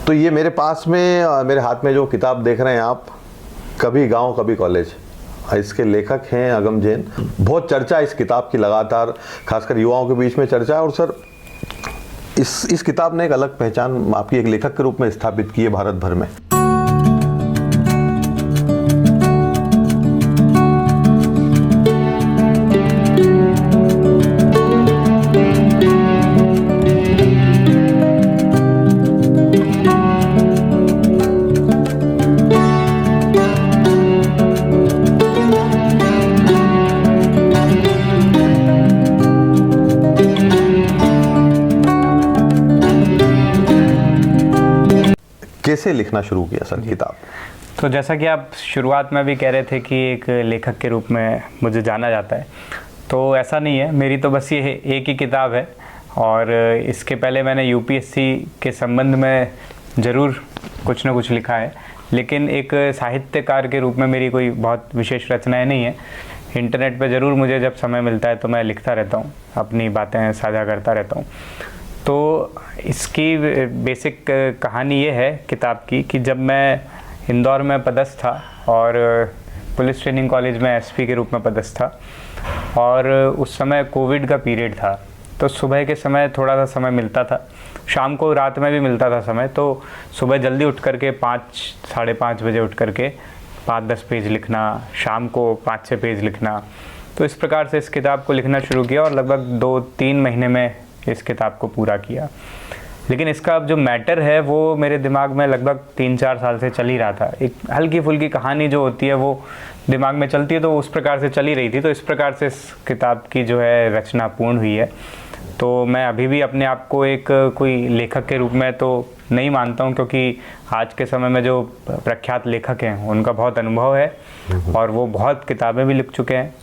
तो ये मेरे पास में मेरे हाथ में जो किताब देख रहे हैं आप, कभी गांव कभी कॉलेज, इसके लेखक हैं अगम जैन। बहुत चर्चा इस किताब की लगातार, खासकर युवाओं के बीच में चर्चा है। और सर इस किताब ने एक अलग पहचान आपकी एक लेखक के रूप में स्थापित की है भारत भर में। कैसे लिखना शुरू किया सर किताब? तो जैसा कि आप शुरुआत में भी कह रहे थे कि एक लेखक के रूप में मुझे जाना जाता है, तो ऐसा नहीं है। मेरी तो बस ये एक ही किताब है, और इसके पहले मैंने यूपीएससी के संबंध में ज़रूर कुछ ना कुछ लिखा है, लेकिन एक साहित्यकार के रूप में मेरी कोई बहुत विशेष रचनाएं नहीं है। इंटरनेट पे ज़रूर मुझे जब समय मिलता है तो मैं लिखता रहता हूँ, अपनी बातें साझा करता रहता हूँ। तो इसकी बेसिक कहानी ये है किताब की कि जब मैं इंदौर में पदस्थ था और पुलिस ट्रेनिंग कॉलेज में एसपी के रूप में पदस्थ था, और उस समय कोविड का पीरियड था, तो सुबह के समय थोड़ा सा समय मिलता था, शाम को रात में भी मिलता था समय। तो सुबह जल्दी उठ करके 5-5:30 बजे उठ करके 5-10 पेज लिखना, शाम को 5-6 पेज लिखना। तो इस प्रकार से इस किताब को लिखना शुरू किया और लगभग 2-3 महीने में इस किताब को पूरा किया। लेकिन इसका अब जो मैटर है वो मेरे दिमाग में लगभग 3-4 साल से चल ही रहा था। एक हल्की फुल्की कहानी जो होती है वो दिमाग में चलती है, तो उस प्रकार से चली रही थी। तो इस प्रकार से इस किताब की जो है रचना पूर्ण हुई है। तो मैं अभी भी अपने आप को एक कोई लेखक के रूप में तो नहीं मानता हूँ, क्योंकि आज के समय में जो प्रख्यात लेखक हैं उनका बहुत अनुभव है और वो बहुत किताबें भी लिख चुके हैं।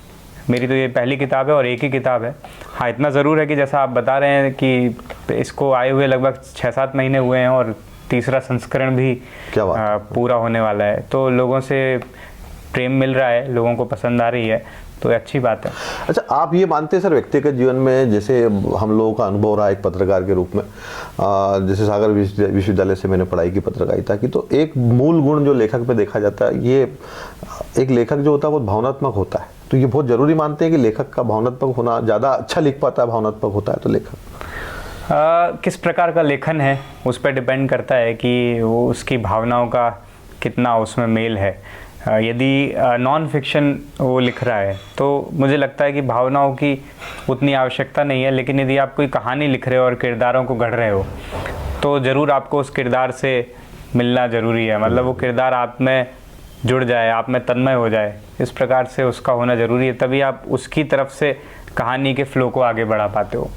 मेरी तो ये पहली किताब है और एक ही किताब है। हाँ, इतना ज़रूर है कि जैसा आप बता रहे हैं कि इसको आए हुए लगभग 6-7 महीने हुए हैं और तीसरा संस्करण भी पूरा होने वाला है। तो लोगों से प्रेम मिल रहा है, लोगों को पसंद आ रही है, तो अच्छी बात है। अच्छा, आप ये मानते हैं सर व्यक्तिगत जीवन में, जैसे हम लोगों का अनुभव रहा एक पत्रकार के रूप में, जैसे सागर विश्वविद्यालय से मैंने पढ़ाई की पत्रकारिता की, तो एक मूल गुण जो लेखक पे देखा जाता है, ये एक लेखक जो होता है वो भावनात्मक होता है। तो ये बहुत ज़रूरी मानते हैं कि लेखक का भावनात्मक होना, ज़्यादा अच्छा लिख पाता है भावनात्मक होता है तो लेखक? किस प्रकार का लेखन है उस पर डिपेंड करता है कि वो उसकी भावनाओं का कितना उसमें मेल है। यदि नॉन फिक्शन वो लिख रहा है तो मुझे लगता है कि भावनाओं की उतनी आवश्यकता नहीं है। लेकिन यदि आप कोई कहानी लिख रहे हो और किरदारों को गढ़ रहे हो तो ज़रूर आपको उस किरदार से मिलना ज़रूरी है। मतलब वो किरदार आप में जुड़ जाए, आप में तन्मय हो जाए, इस प्रकार से उसका होना ज़रूरी है। तभी आप उसकी तरफ से कहानी के फ्लो को आगे बढ़ा पाते हो।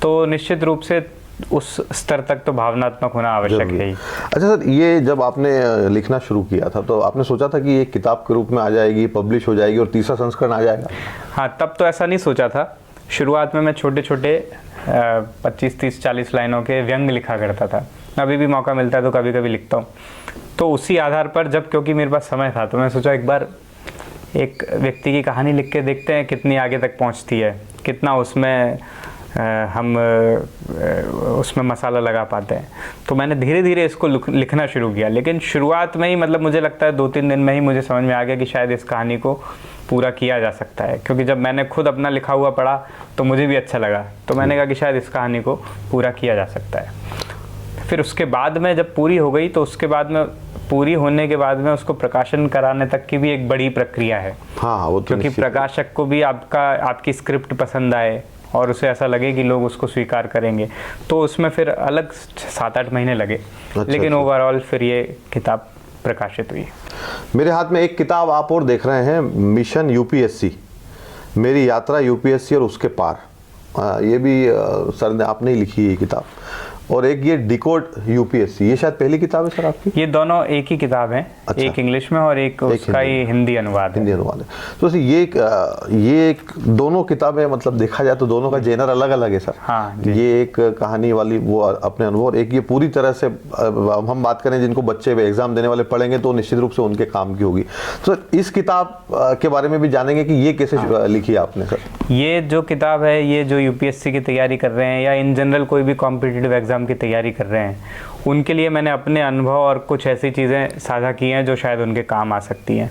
तो निश्चित रूप से उस स्तर तक तो भावनात्मक होना आवश्यक है ही। अच्छा सर, ये जब आपने लिखना शुरू किया था तो आपने सोचा था कि ये किताब के रूप में आ जाएगी, पब्लिश हो जाएगी और तीसरा संस्करण आ जाएगा? हाँ, तब तो ऐसा नहीं सोचा था। शुरुआत में मैं छोटे छोटे 25-30-40 लाइनों के व्यंग लिखा करता था। अभी भी मौका मिलता है तो कभी कभी लिखता हूँ। तो उसी आधार पर जब, क्योंकि मेरे पास समय था, तो मैं सोचा एक बार एक व्यक्ति की कहानी लिख के देखते हैं कितनी आगे तक पहुँचती है, कितना उसमें हम उसमें मसाला लगा पाते हैं। तो मैंने धीरे धीरे इसको लिखना शुरू किया। लेकिन शुरुआत में ही, मतलब मुझे लगता है 2-3 दिन में ही मुझे समझ में आ गया कि शायद इस कहानी को पूरा किया जा सकता है। क्योंकि जब मैंने खुद अपना लिखा हुआ पढ़ा तो मुझे भी अच्छा लगा, तो मैंने कहा कि शायद इस कहानी को पूरा किया जा सकता है। फिर उसके बाद में जब पूरी हो गई तो उसके बाद में, पूरी होने के बाद में उसको प्रकाशन कराने तक की भी एक बड़ी प्रक्रिया है। हाँ, वो तो क्योंकि प्रकाशक को भी आपकी स्क्रिप्ट पसंद आए और उसे ऐसा लगे कि लोग उसको स्वीकार करेंगे, तो उसमें फिर अलग 7-8 महीने लगे। लेकिन ओवरऑल फिर ये किताब प्रकाशित हुई। मेरे हाथ में एक किताब आप और देख रहे हैं, मिशन यूपीएससी, मेरी यात्रा यूपीएससी और उसके पार। ये भी सर ने आपने ही लिखी है किताब। और एक ये डिकोड यूपीएससी, ये शायद पहली किताब है सर आपकी? ये दोनों एक ही किताब है। अच्छा। एक इंग्लिश में और एक उसका ही हिंदी अनुवाद है। तो ये एक दोनों किताबें, मतलब देखा जाए तो दोनों का जेनर अलग अलग है सर। हाँ, ये एक कहानी वाली वो अपने अनुभव, और एक ये पूरी तरह से हम बात करें जिनको बच्चे एग्जाम देने वाले पढ़ेंगे तो निश्चित रूप से उनके काम की होगी। तो इस किताब के बारे में भी जानेंगे कि ये कैसे लिखी है आपने सर? ये जो किताब है, ये जो यूपीएससी की तैयारी कर रहे हैं या इन जनरल कोई भी कॉम्पिटिटिव एग्जाम की तैयारी कर रहे हैं, उनके लिए मैंने अपने अनुभव और कुछ ऐसी चीज़ें साझा की हैं जो शायद उनके काम आ सकती हैं।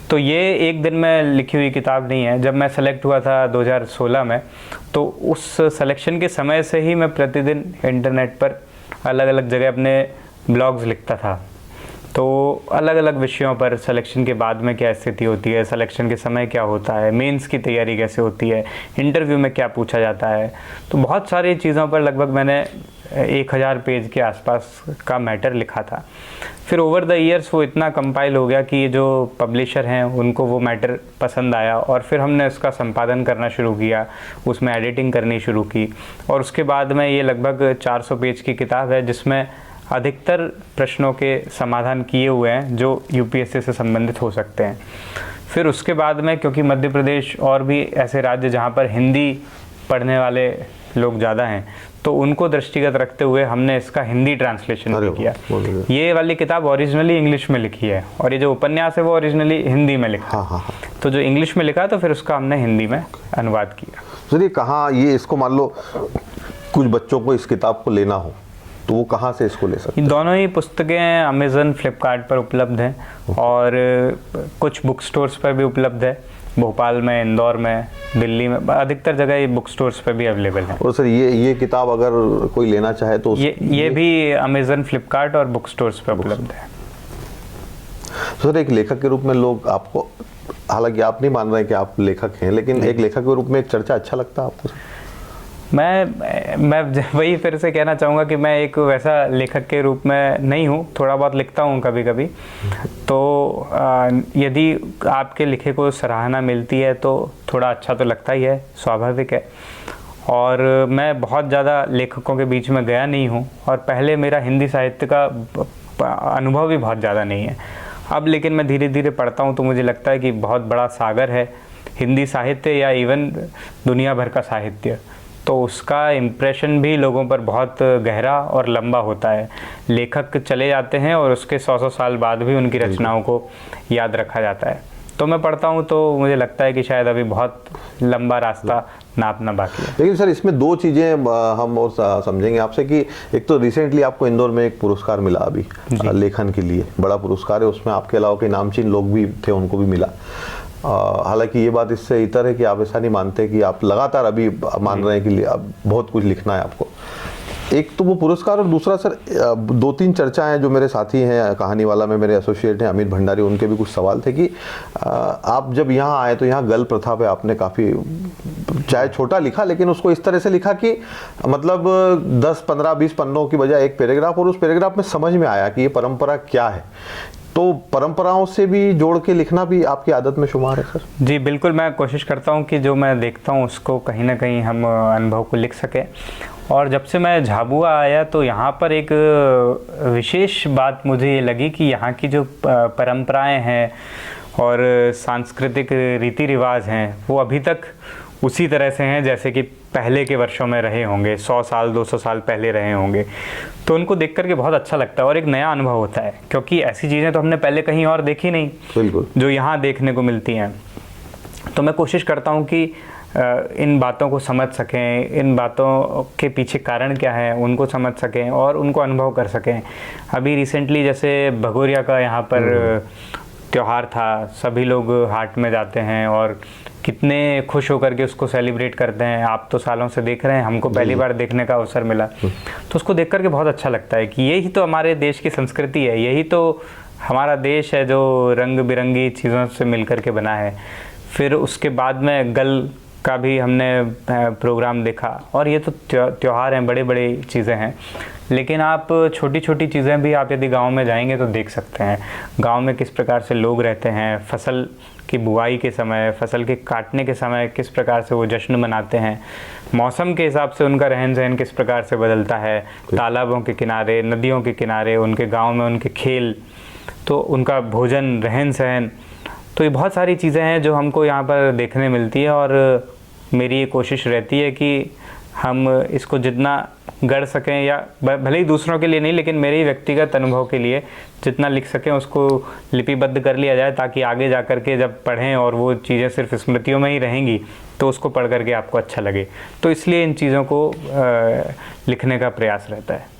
तो ये एक दिन में लिखी हुई किताब नहीं है। जब मैं सेलेक्ट हुआ था 2016 में, तो उस सिलेक्शन के समय से ही मैं प्रतिदिन इंटरनेट पर अलग अलग जगह अपने ब्लॉग्स लिखता था। तो अलग अलग विषयों पर सिलेक्शन के बाद में क्या स्थिति होती है, सिलेक्शन के समय क्या होता है, मेंस की तैयारी कैसे होती है, इंटरव्यू में क्या पूछा जाता है, तो बहुत सारी चीज़ों पर लगभग मैंने 1000 पेज के आसपास का मैटर लिखा था। फिर ओवर द ईयर्स वो इतना कंपाइल हो गया कि जो पब्लिशर हैं उनको वो मैटर पसंद आया, और फिर हमने उसका संपादन करना शुरू किया, उसमें एडिटिंग करनी शुरू की, और उसके बाद में ये लगभग 400 पेज की किताब है जिसमें अधिकतर प्रश्नों के समाधान किए हुए हैं जो यूपीएससी से संबंधित हो सकते हैं। फिर उसके बाद में, क्योंकि मध्य प्रदेश और भी ऐसे राज्य जहाँ पर हिंदी पढ़ने वाले लोग ज़्यादा हैं, तो उनको दृष्टिगत रखते हुए हमने इसका हिंदी ट्रांसलेशन भी किया। ये वाली किताब ओरिजिनली इंग्लिश में लिखी है, और ये जो उपन्यास है वो ओरिजिनली हिंदी में लिखा है। तो जो इंग्लिश में लिखा है तो फिर उसका हमने हिंदी में अनुवाद किया। सर कहाँ ये इसको मान लो कुछ बच्चों को इस किताब को लेना हो तो वो कहाँ से इसको ले सकते हैं? दोनों ही पुस्तकें अमेज़न, फ्लिपकार्ट पर उपलब्ध हैं, और कुछ बुक स्टोर्स पर भी उपलब्ध है। भोपाल में, इंदौर में, दिल्ली में, अधिकतर जगह ये बुक स्टोर्स पर भी अवेलेबल है। और सर ये किताब अगर कोई लेना चाहे तो ये भी अमेज़न, फ्लिपकार्ट और बुक स्टोर्स पर उपलब्ध है। सर एक लेखक के रूप में लोग आपको, हालांकि आप नहीं मान रहे कि आप लेखक हैं, लेकिन एक लेखक के रूप में एक चर्चा अच्छा लगता है आपको? मैं वही फिर से कहना चाहूँगा कि मैं एक वैसा लेखक के रूप में नहीं हूँ, थोड़ा बहुत लिखता हूँ कभी कभी। तो यदि आपके लिखे को सराहना मिलती है तो थोड़ा अच्छा तो लगता ही है, स्वाभाविक है। और मैं बहुत ज़्यादा लेखकों के बीच में गया नहीं हूँ, और पहले मेरा हिंदी साहित्य का अनुभव भी बहुत ज़्यादा नहीं है। अब लेकिन मैं धीरे धीरे पढ़ता हूँ तो मुझे लगता है कि बहुत बड़ा सागर है हिंदी साहित्य, या इवन दुनिया भर का साहित्य। तो उसका इम्प्रेशन भी लोगों पर बहुत गहरा और लंबा होता है। लेखक चले जाते हैं और उसके 100 साल बाद भी उनकी रचनाओं को याद रखा जाता है। तो मैं पढ़ता हूँ तो मुझे लगता है कि शायद अभी बहुत लंबा रास्ता नापना बाकी है। लेकिन सर इसमें दो चीज़ें हम और समझेंगे आपसे कि एक तो रिसेंटली आपको इंदौर में एक पुरस्कार मिला अभी लेखन के लिए, बड़ा पुरस्कार है, उसमें आपके अलावा कई नामचीन लोग भी थे, उनको भी मिला। हालांकि ये बात इससे इतर है कि आप ऐसा नहीं मानते कि आप लगातार अभी मान रहे हैं कि अब बहुत कुछ लिखना है आपको। एक तो वो पुरस्कार, और दूसरा सर 2-3 चर्चाएं जो मेरे साथी हैं कहानी वाला में, मेरे एसोसिएट हैं अमित भंडारी, उनके भी कुछ सवाल थे कि आप जब यहाँ आए तो यहाँ गल प्रथा पे आपने काफ़ी, चाहे छोटा लिखा लेकिन उसको इस तरह से लिखा कि मतलब 10, 15, 20 पन्नों की बजाय एक पैराग्राफ, और उस पैराग्राफ में समझ में आया कि ये परंपरा क्या है। तो परंपराओं से भी जोड़ के लिखना भी आपकी आदत में शुमार है सर? जी बिल्कुल, मैं कोशिश करता हूँ कि जो मैं देखता हूँ उसको कहीं ना कहीं हम अनुभव को लिख सकें। और जब से मैं झाबुआ आया तो यहाँ पर एक विशेष बात मुझे ये लगी कि यहाँ की जो परंपराएं हैं और सांस्कृतिक रीति रिवाज हैं वो अभी तक उसी तरह से हैं जैसे कि पहले के वर्षों में रहे होंगे, 100 साल 200 साल पहले रहे होंगे। तो उनको देख करके बहुत अच्छा लगता है और एक नया अनुभव होता है, क्योंकि ऐसी चीज़ें तो हमने पहले कहीं और देखी नहीं, बिल्कुल, जो यहाँ देखने को मिलती हैं। तो मैं कोशिश करता हूँ कि इन बातों को समझ सकें, इन बातों के पीछे कारण क्या है उनको समझ सकें और उनको अनुभव कर सकें। अभी रिसेंटली जैसे भगोरिया का यहाँ पर त्यौहार था, सभी लोग हाट में जाते हैं और कितने खुश होकर के उसको सेलिब्रेट करते हैं। आप तो सालों से देख रहे हैं, हमको पहली बार देखने का अवसर मिला, तो उसको देख करके बहुत अच्छा लगता है कि यही तो हमारे देश की संस्कृति है, यही तो हमारा देश है जो रंग बिरंगी चीज़ों से मिल करके बना है। फिर उसके बाद में गल का भी हमने प्रोग्राम देखा, और ये तो त्यौहार हैं, बड़े बड़े चीज़ें हैं, लेकिन आप छोटी छोटी चीज़ें भी आप यदि गांव में जाएंगे तो देख सकते हैं। गांव में किस प्रकार से लोग रहते हैं, फसल की बुआई के समय, फसल के काटने के समय किस प्रकार से वो जश्न मनाते हैं, मौसम के हिसाब से उनका रहन सहन किस प्रकार से बदलता है, तालाबों के किनारे, नदियों के किनारे उनके गाँव में उनके खेल, तो उनका भोजन, रहन सहन, तो ये बहुत सारी चीज़ें हैं जो हमको यहाँ पर देखने मिलती है। और मेरी ये कोशिश रहती है कि हम इसको जितना गढ़ सकें, या भले ही दूसरों के लिए नहीं लेकिन मेरे ही व्यक्तिगत अनुभव के लिए जितना लिख सकें उसको लिपिबद्ध कर लिया जाए, ताकि आगे जा कर के जब पढ़ें और वो चीज़ें सिर्फ स्मृतियों में ही रहेंगी तो उसको पढ़ करके आपको अच्छा लगे। तो इसलिए इन चीज़ों को लिखने का प्रयास रहता है।